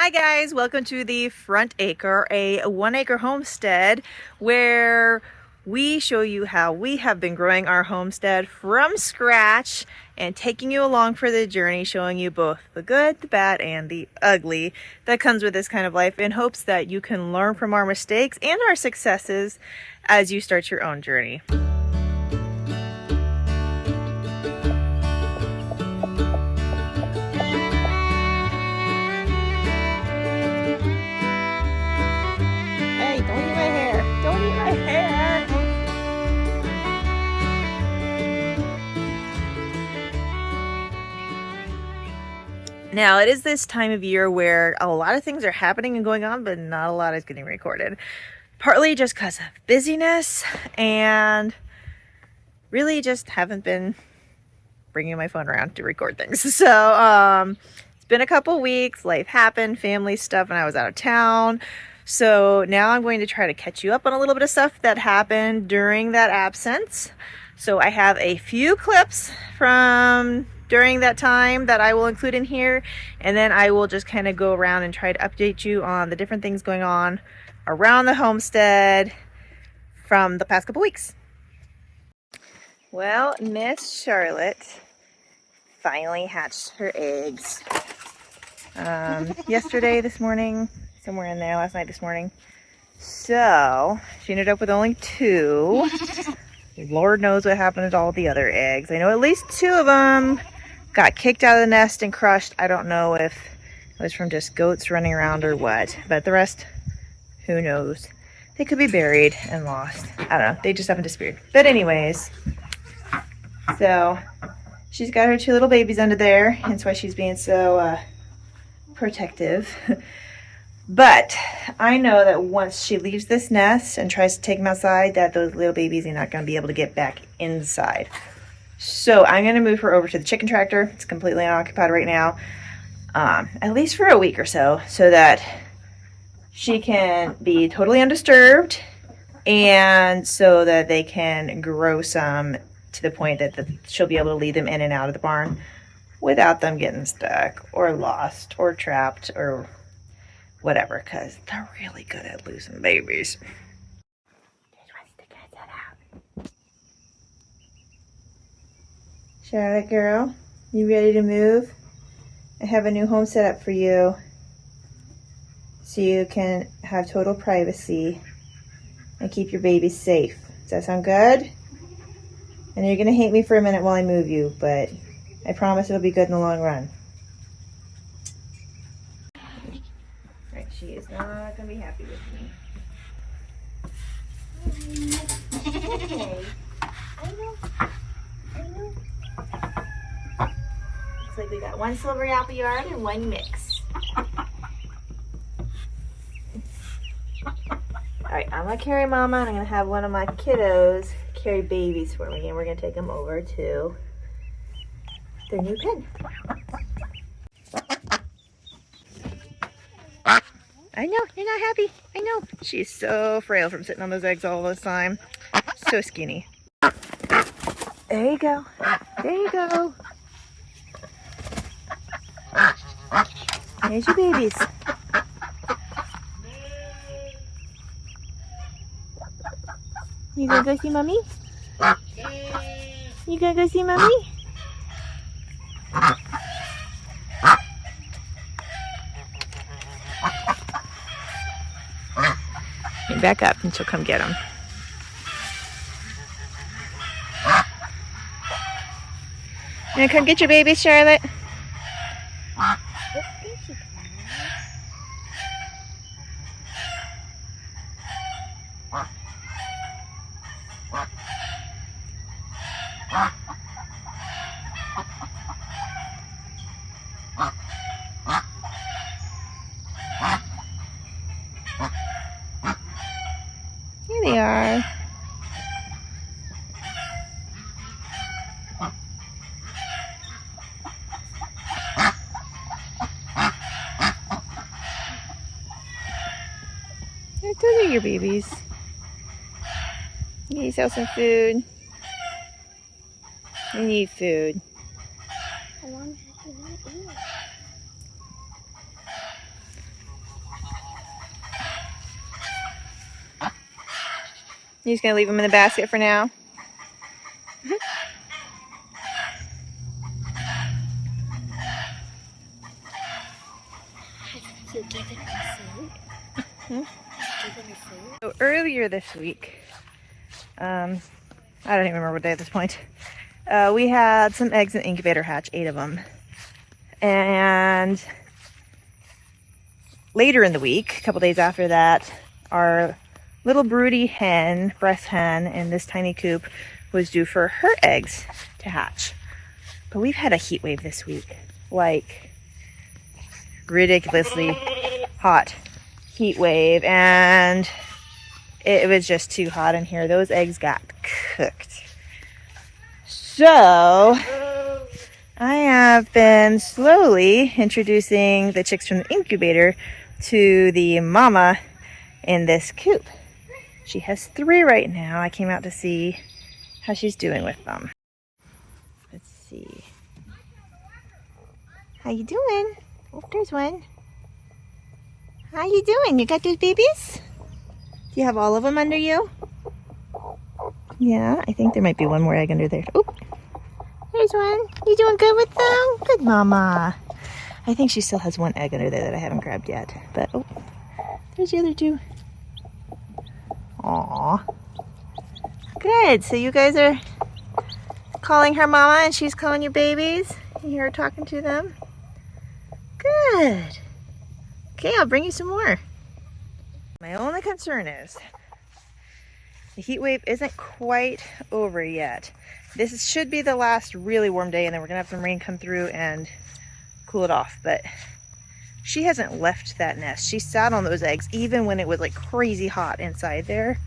Hi guys, welcome to the front acre, a 1 acre homestead where we show you how we have been growing our homestead from scratch and taking you along for the journey, showing you both the good, the bad, and the ugly that comes with this kind of life in hopes that you can learn from our mistakes and our successes as you start your own journey. Now, it is this time of year where a lot of things are happening and going on, but not a lot is getting recorded. Partly just because of busyness and really just haven't been bringing my phone around to record things. So, it's been a couple weeks, life happened, family stuff, and I was out of town. So now I'm going to try to catch you up on a little bit of stuff that happened during that absence. So I have a few clips from during that time that I will include in here, and then I will just kind of go around and try to update you on the different things going on around the homestead from the past couple weeks. Well, Miss Charlotte finally hatched her eggs yesterday, this morning, somewhere in there, last night, this morning. So she ended up with only 2. Lord knows what happened to all the other eggs. I know at least 2 of them got kicked out of the nest and crushed. I don't know if it was from just goats running around or what, but the rest, who knows? They could be buried and lost. I don't know. They just haven't disappeared. But anyways, so she's got her 2 little babies under there. That's why she's being so protective. But I know that once she leaves this nest and tries to take them outside, that those little babies are not going to be able to get back inside. So I'm going to move her over to the chicken tractor. It's completely unoccupied right now, at least for a week or so that she can be totally undisturbed and so that they can grow some to the point that she'll be able to lead them in and out of the barn without them getting stuck or lost or trapped or whatever, because they're really good at losing babies. Charlotte girl, you ready to move? I have a new home set up for you so you can have total privacy and keep your babies safe. Does that sound good? And you're gonna hate me for a minute while I move you, but I promise it'll be good in the long run. Right, she is not gonna be happy with me. Okay. I know. Looks like we got 1 silvery apple yard and 1 mix. Alright, I'm gonna carry Mama and I'm gonna have one of my kiddos carry babies for me, and we're gonna take them over to their new pen. I know, you're not happy. I know. She's so frail from sitting on those eggs all this time. So skinny. There you go. There you go. There's your babies. You gonna go see Mommy? You gonna go see Mommy? Back up and she'll come get them. You gonna come get your babies, Charlotte? Here they are. Those are your babies. Get yourself some food. You need food. You just gonna leave them in the basket for now? Have you given her food? Hmm? Have you given her food? So earlier this week, I don't even remember what day at this point, we had some eggs in the incubator hatch, 8 of them. And later in the week, a couple days after that, our little broody hen, breast hen, in this tiny coop was due for her eggs to hatch. But we've had a heat wave this week, like ridiculously hot heat wave, and it was just too hot in here. Those eggs got cooked. So I have been slowly introducing the chicks from the incubator to the mama in this coop. She has 3 right now. I came out to see how she's doing with them. Let's see. How you doing? Oh, there's one. How you doing? You got those babies? Do you have all of them under you? Yeah, I think there might be one more egg under there. Oh, there's one. You doing good with them? Good mama. I think she still has 1 egg under there that I haven't grabbed yet. But, oh, there's the other 2. Aw. Good. So you guys are calling her mama and she's calling you babies? You hear her talking to them? Good. Okay, I'll bring you some more. My only concern is the heat wave isn't quite over yet. This should be the last really warm day, and then we're gonna have some rain come through and cool it off. But she hasn't left that nest. She sat on those eggs even when it was like crazy hot inside there.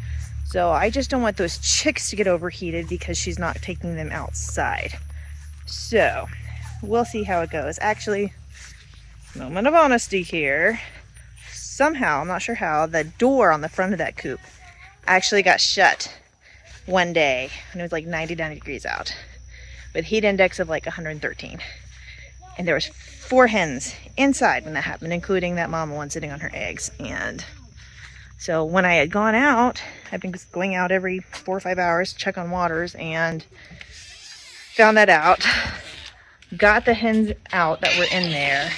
So I just don't want those chicks to get overheated because she's not taking them outside. So we'll see how it goes. Actually, moment of honesty here. Somehow, I'm not sure how, the door on the front of that coop actually got shut one day and it was like 99 degrees out with heat index of like 113. And there was 4 hens inside when that happened, including that mama one sitting on her eggs. And so when I had gone out, I've been going out every 4 or 5 hours to check on waters, and found that out. Got the hens out that were in there.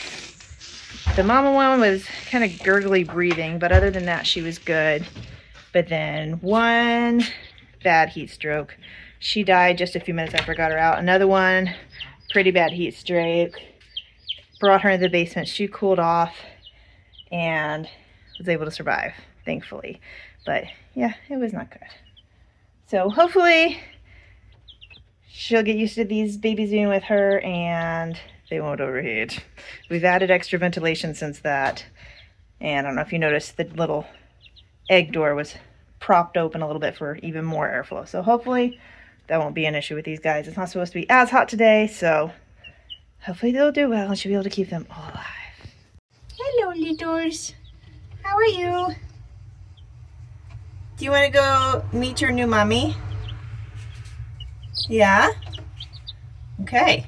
The mama one was kind of gurgly breathing, but other than that, she was good. But then one bad heat stroke. She died just a few minutes after I got her out. Another one, pretty bad heat stroke. Brought her into the basement. She cooled off and was able to survive, thankfully. But yeah, it was not good. So hopefully she'll get used to these babies being with her and they won't overheat. We've added extra ventilation since that. And I don't know if you noticed, the little egg door was propped open a little bit for even more airflow. So hopefully that won't be an issue with these guys. It's not supposed to be as hot today, so hopefully they'll do well and she'll be able to keep them all alive. Hello, littles. How are you? Do you want to go meet your new mommy? Yeah? Okay.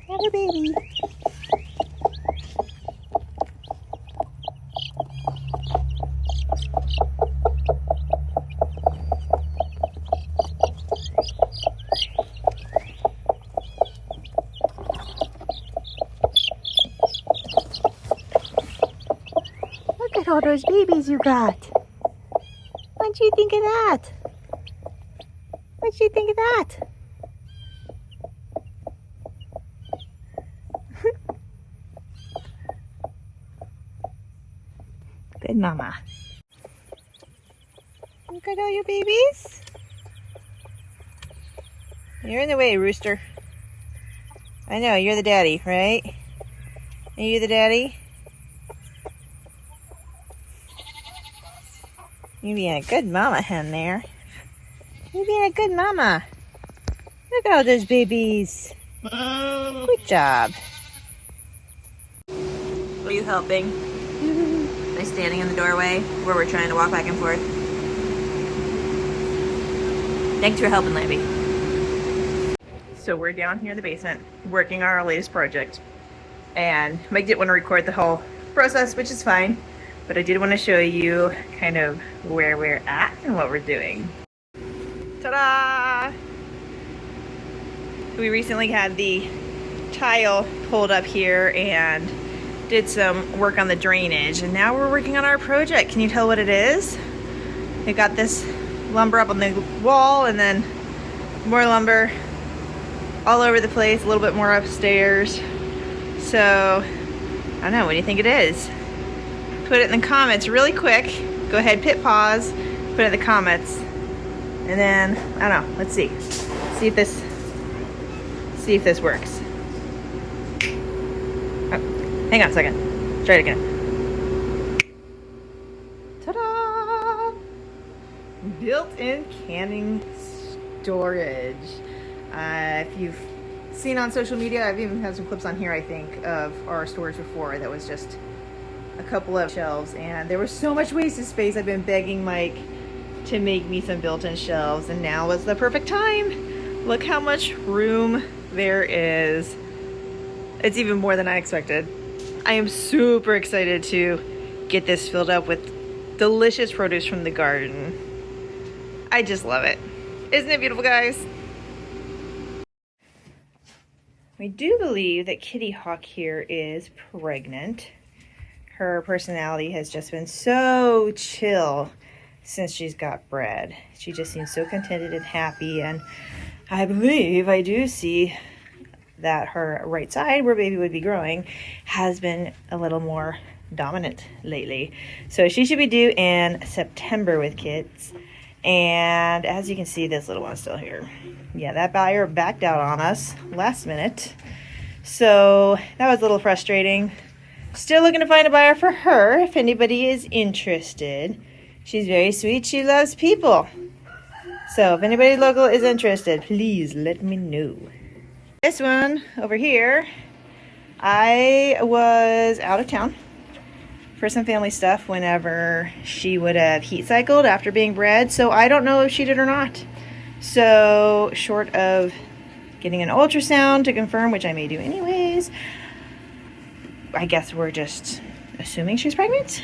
Have a baby. Look at all those babies you got. What do you think of that? What do you think of that? Good mama. Look at all your babies. You're in the way, rooster. I know, you're the daddy, right? Are you the daddy? You being a good mama hen there. You being a good mama. Look at all those babies. Good job. Are you helping? Am I standing in the doorway where we're trying to walk back and forth? Thanks for helping, Lambie. So we're down here in the basement working on our latest project. And Mike didn't want to record the whole process, which is fine. But I did want to show you kind of where we're at and what we're doing. Ta-da! We recently had the tile pulled up here and did some work on the drainage. And now we're working on our project. Can you tell what it is? We got this lumber up on the wall and then more lumber all over the place, a little bit more upstairs. So, I don't know, what do you think it is? Put it in the comments really quick. Go ahead, hit pause, put it in the comments. And then, I don't know, let's see. See if this works. Oh, hang on a second. Try it again. Ta-da! Built-in canning storage. If you've seen on social media, I've even had some clips on here, I think, of our storage before that was just a couple of shelves, and there was so much wasted space. I've been begging Mike to make me some built-in shelves, and now is the perfect time. Look how much room there is. It's even more than I expected. I am super excited to get this filled up with delicious produce from the garden. I just love it. Isn't it beautiful, guys? I do believe that Kitty Hawk here is pregnant. Her personality has just been so chill since she's got bred. She just seems so contented and happy, and I believe I do see that her right side, where baby would be growing, has been a little more dominant lately. So she should be due in September with kids. And as you can see, this little one's still here. Yeah, that buyer backed out on us last minute. So that was a little frustrating. Still looking to find a buyer for her if anybody is interested. She's very sweet. She loves people. So if anybody local is interested, please let me know. This one over here, I was out of town for some family stuff whenever she would have heat cycled after being bred. So I don't know if she did or not. So short of getting an ultrasound to confirm, which I may do anyways, I guess we're just assuming she's pregnant.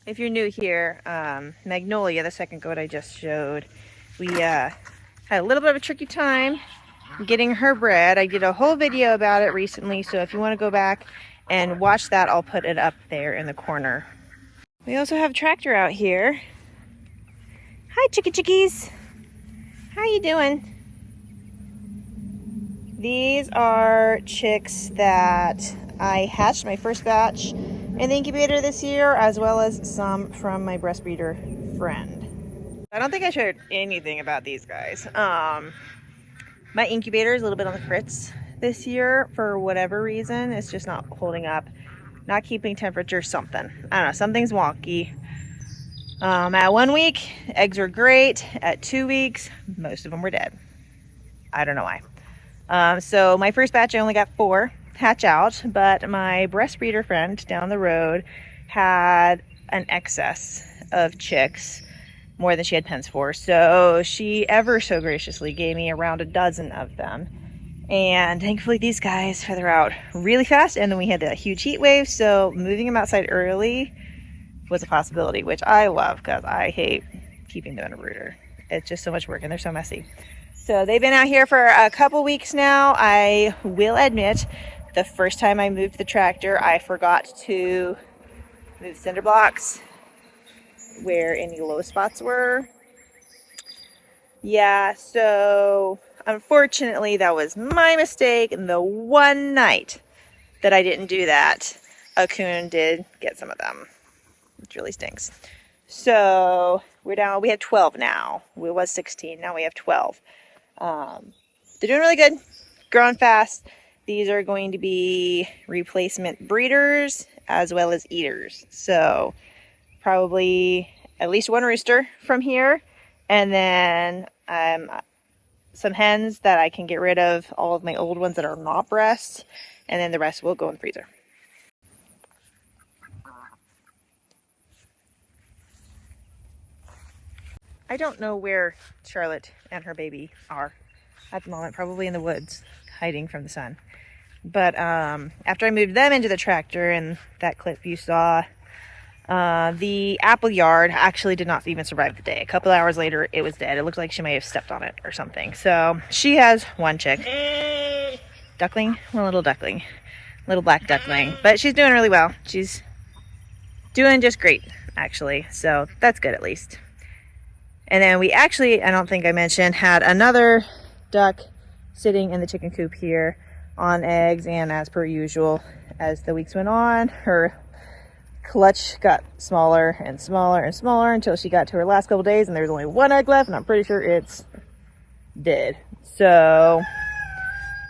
If you're new here, Magnolia, the second goat I just showed, we had a little bit of a tricky time getting her bred. I did a whole video about it recently, so if you want to go back and watch that, I'll put it up there in the corner. We also have Tractor out here. Hi, chickies. How you doing? These are chicks that I hatched my first batch in the incubator this year, as well as some from my breast breeder friend. I don't think I shared anything about these guys. My incubator is a little bit on the fritz this year for whatever reason. It's just not holding up, not keeping temperature, something. I don't know, something's wonky. At 1 week, eggs were great. At 2 weeks, most of them were dead. I don't know why. So my first batch, I only got 4 hatch out, but my breast breeder friend down the road had an excess of chicks, more than she had pens for. So she ever so graciously gave me around a dozen of them. And thankfully these guys feather out really fast. And then we had a huge heat wave, so moving them outside early was a possibility, which I love because I hate keeping them in a brooder. It's just so much work and they're so messy. So they've been out here for a couple weeks now. I will admit, the first time I moved the tractor, I forgot to move cinder blocks where any low spots were. Yeah, so unfortunately that was my mistake, and the one night that I didn't do that, a coon did get some of them, which really stinks. So we have 12 now. We was 16, now we have 12. They're doing really good, growing fast. These are going to be replacement breeders as well as eaters. So probably at least 1 rooster from here, and then some hens that I can get rid of, all of my old ones that are not breasts, and then the rest will go in the freezer. I don't know where Charlotte and her baby are at the moment, probably in the woods, hiding from the sun. But after I moved them into the tractor, and that clip you saw, the apple yard actually did not even survive the day. A couple hours later, it was dead. It looked like she may have stepped on it or something. So she has one chick. Duckling? One little duckling. Little black duckling. But she's doing really well. She's doing just great, actually. So that's good at least. And then we actually, I don't think I mentioned, had another duck sitting in the chicken coop here on eggs, and as per usual, as the weeks went on, her clutch got smaller and smaller and smaller until she got to her last couple days and there's only one egg left, and I'm pretty sure it's dead. So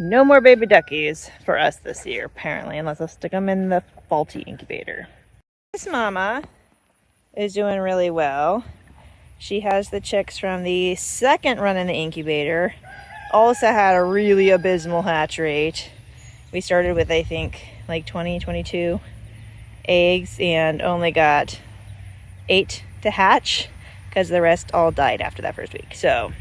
no more baby duckies for us this year, apparently, unless I stick them in the faulty incubator. This mama is doing really well. She has the chicks from the second run in the incubator. Also had a really abysmal hatch rate. We started with, I think, like 20, 22 eggs and only got 8 to hatch because the rest all died after that first week. So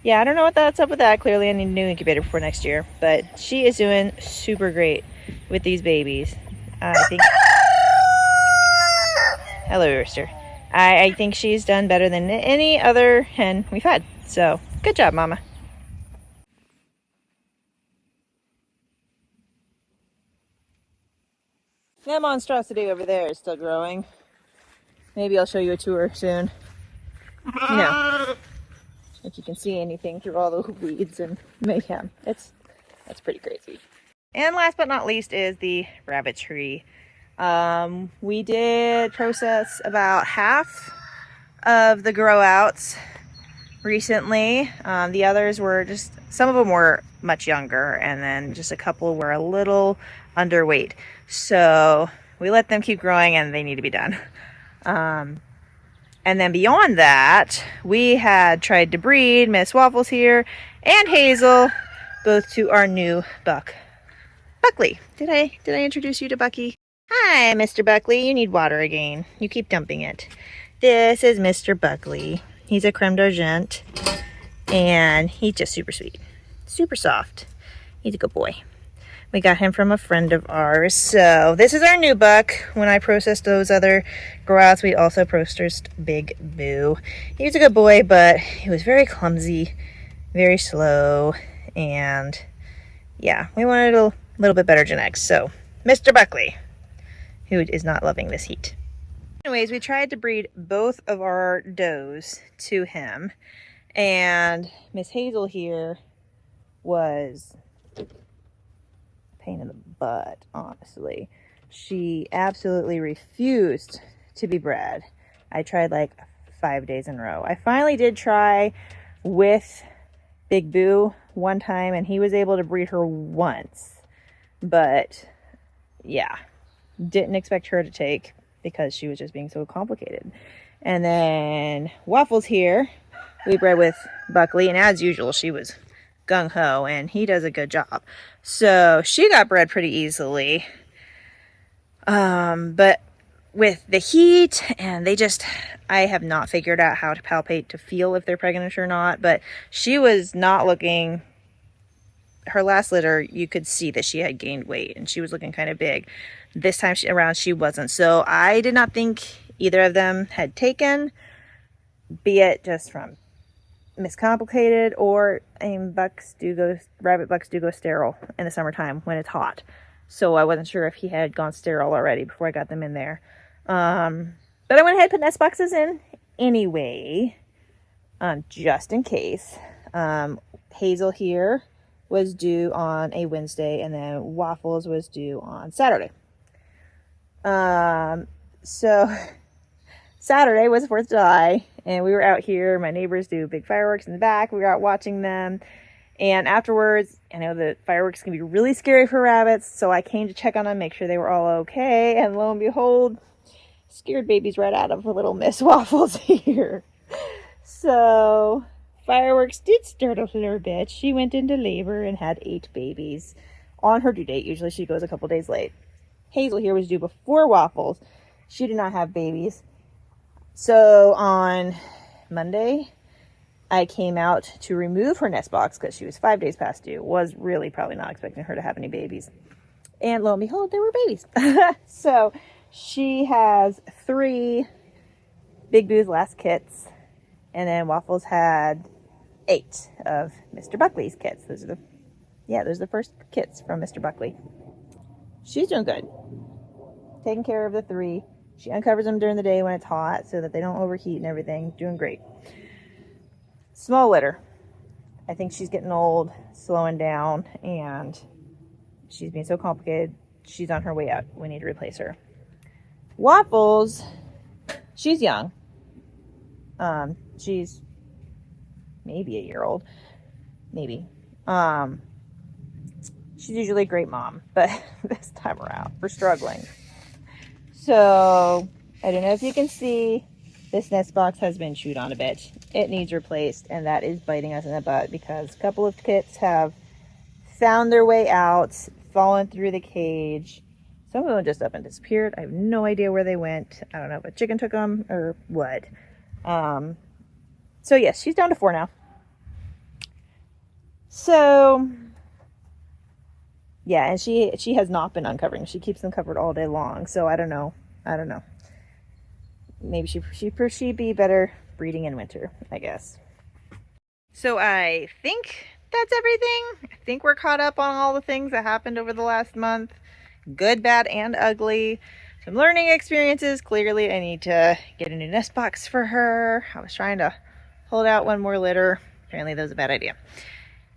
yeah, I don't know what's up with that. Clearly I need a new incubator for next year, but she is doing super great with these babies. I think hello, rooster. I think she's done better than any other hen we've had. So good job, mama. That monstrosity over there is still growing. Maybe I'll show you a tour soon. You know, if you can see anything through all the weeds and mayhem. That's pretty crazy. And last but not least is the rabbit tree. We did process about half of the grow outs recently. The others were just, some of them were much younger, and then just a couple were a little underweight. So we let them keep growing and they need to be done. And then beyond that, we had tried to breed Miss Waffles here and Hazel, both to our new buck, Buckley. Did I introduce you to Bucky? Hi, Mr. Buckley. You need water again. You keep dumping it. This is Mr. Buckley. He's a creme d'argent, and he's just super sweet, super soft. He's a good boy. We got him from a friend of ours. So this is our new buck. When I processed those other grow outs, we also processed Big Boo. He was a good boy, but he was very clumsy, very slow, and yeah, we wanted a little bit better genetics. So Mr. Buckley, who is not loving this heat. Anyways, we tried to breed both of our does to him, and Miss Hazel here was pain in the butt, honestly. She absolutely refused to be bred. I tried like 5 days in a row. I finally did try with Big Boo one time, and he was able to breed her once, but yeah, didn't expect her to take because she was just being so complicated. And then Waffles here, we bred with Buckley, and as usual, she was gung-ho, and he does a good job. So she got bred pretty easily. But with the heat, and I have not figured out how to palpate to feel if they're pregnant or not, but she was not looking, her last litter, you could see that she had gained weight, and she was looking kind of big. This time around, she wasn't. So I did not think either of them had taken, be it just from miscomplicated, or rabbit bucks do go sterile in the summertime when it's hot. So I wasn't sure if he had gone sterile already before I got them in there. But I went ahead and put nest boxes in anyway, just in case. Hazel here was due on a Wednesday, and then Waffles was due on Saturday. So Saturday was 4th of July, and we were out here. My neighbors do big fireworks in the back. We were out watching them. And afterwards, I know that fireworks can be really scary for rabbits, so I came to check on them, make sure they were all okay. And lo and behold, scared babies right out of little Miss Waffles here. So fireworks did startle her a bit. She went into labor and had 8 babies on her due date. Usually she goes a couple days late. Hazel here was due before Waffles. She did not have babies. So on Monday, I came out to remove her nest box because she was 5 days past due. Was really probably not expecting her to have any babies. And lo and behold, there were babies. So she has 3 Big Boo's last kits. And then Waffles had 8 of Mr. Buckley's kits. Those are the first kits from Mr. Buckley. She's doing good. Taking care of the 3. She uncovers them during the day when it's hot so that they don't overheat and everything. Doing great. Small litter. I think she's getting old, slowing down, and she's being so complicated. She's on her way out. We need to replace her. Waffles, she's young. She's maybe a year old. Maybe. She's usually a great mom, but this time around, we're struggling. So, I don't know if you can see, this nest box has been chewed on a bit. It needs replaced, and that is biting us in the butt because a couple of kits have found their way out, fallen through the cage. Some of them just up and disappeared. I have no idea where they went. I don't know if a chicken took them or what. So yes, she's down to 4 now. So yeah, and she has not been uncovering. She keeps them covered all day long. So I don't know. Maybe she'd be better breeding in winter, I guess. So I think that's everything. I think we're caught up on all the things that happened over the last month. Good, bad, and ugly. Some learning experiences. Clearly, I need to get a new nest box for her. I was trying to hold out one more litter. Apparently, that was a bad idea.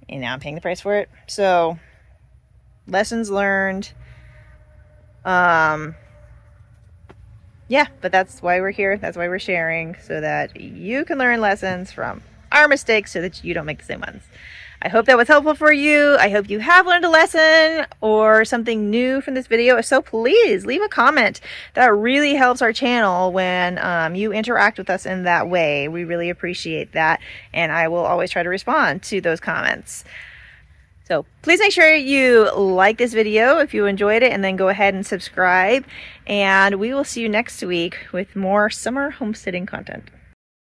And now I'm paying the price for it. So, lessons learned. Yeah, but that's why we're here. That's why we're sharing, so that you can learn lessons from our mistakes so that you don't make the same ones. I hope that was helpful for you. I hope you have learned a lesson or something new from this video. If so, please leave a comment. That really helps our channel when you interact with us in that way. We really appreciate that, and I will always try to respond to those comments. So please make sure you like this video if you enjoyed it, and then go ahead and subscribe. And we will see you next week with more summer homesteading content.